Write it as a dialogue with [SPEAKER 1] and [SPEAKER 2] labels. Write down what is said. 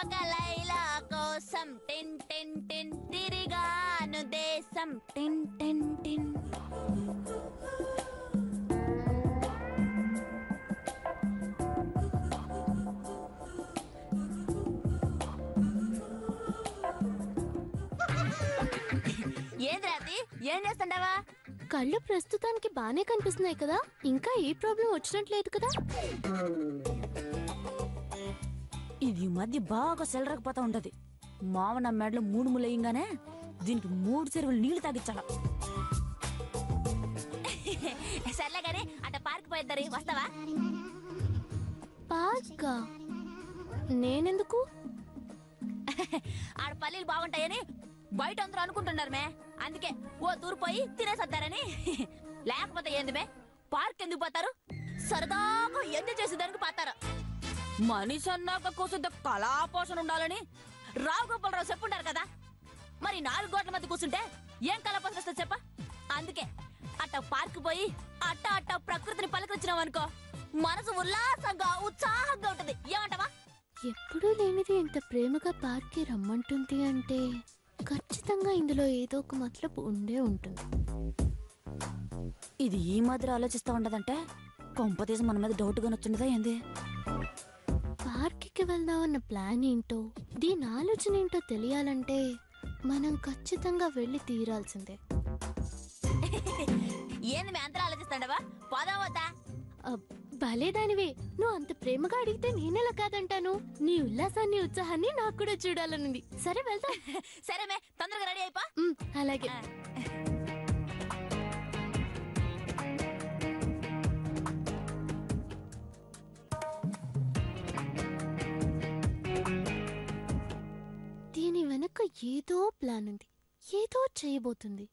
[SPEAKER 1] ఒక లైలా కోసం టిన్ టిన్ టిన్ తిరిగాను దేశం టిన్ టిన్ టిన్. ఏంద్రాది ఏం చేస్తుండవా?
[SPEAKER 2] కళ్ళు ప్రస్తుతానికి బానే కనిపిస్తున్నాయి కదా, ఇంకా ఏ ప్రాబ్లం వచ్చినట్లేదు కదా.
[SPEAKER 1] ఇది మధ్య బాగా సెలరకపోతా ఉంటది. మావ నా మెడలో 3 ములయ్యంగానే దీనికి 3 చెరువులు నీళ్లు తాగించాల. సర్లే గానీ అట పార్క్ పోయిద్దరి వస్తావా?
[SPEAKER 2] పార్కా? నేనెందుకు?
[SPEAKER 1] ఆడ పల్లీలు బాగుంటాయని బయట అందరూ అనుకుంటున్నారు మే. అందుకే ఓ తూరు పోయి తినేసొద్దారని. లేకపోతే ఏంది మే, పార్క్ ఎందుకు పోతారు? సరదాగా ఎంజాయ్ చేసేదానికి పోతారు. మనిషి అన్నాక కూర్చుంటే కళాపోషణ ఉండాలని రావు గోపాలరావు చెప్పుంటారు కదా. మరి 4 గోట్ల మధ్య కూర్చుంటే ఏం కళాపోషణ వస్తుంది చెప్ప? అందుకే అట్ట పార్క్ పోయి అట్ట అట్ట ప్రకృతిని పలకరించినాం అనుకో, మనసు ఉల్లాసంగా ఉత్సాహంగా ఉంటది. ఏమంటావా?
[SPEAKER 2] ఎప్పుడూ లేనిది ఇంత ప్రేమగా పార్క్కి రమ్మంటుంది అంటే ఖచ్చితంగా ఇందులో ఏదో ఒక మతలబు ఉండే ఉంటుంది.
[SPEAKER 1] ఇది ఈ మాదిరి ఆలోచిస్తా ఉండదంటే కొంపతీసి మన మీద డౌట్ గాని వచ్చిండదా ఏంది?
[SPEAKER 2] పార్క్కి వెళ్దామన్న ప్లాన్ ఏంటో, దీని ఆలోచన ఏంటో తెలియాలంటే మనం ఖచ్చితంగా వెళ్ళి తీరాల్సిందే.
[SPEAKER 1] ఏంది మీ అంతలా ఆలోచిస్తాండవా? పోదాం వద్దా?
[SPEAKER 2] భలే దానివే, నువ్వు అంత ప్రేమగా అడిగితే నేనెలా కాదంటాను. నీ ఉల్లాసాన్ని ఉత్సాహాన్ని నాకు కూడా చూడాలనుంది. సరే వెళ్దాం.
[SPEAKER 1] సరే మే, తొందరగా రెడీ అయిపో.
[SPEAKER 2] అలాగే. దీని వెనక ఏదో ప్లాన్ ఉంది, ఏదో చేయబోతుంది.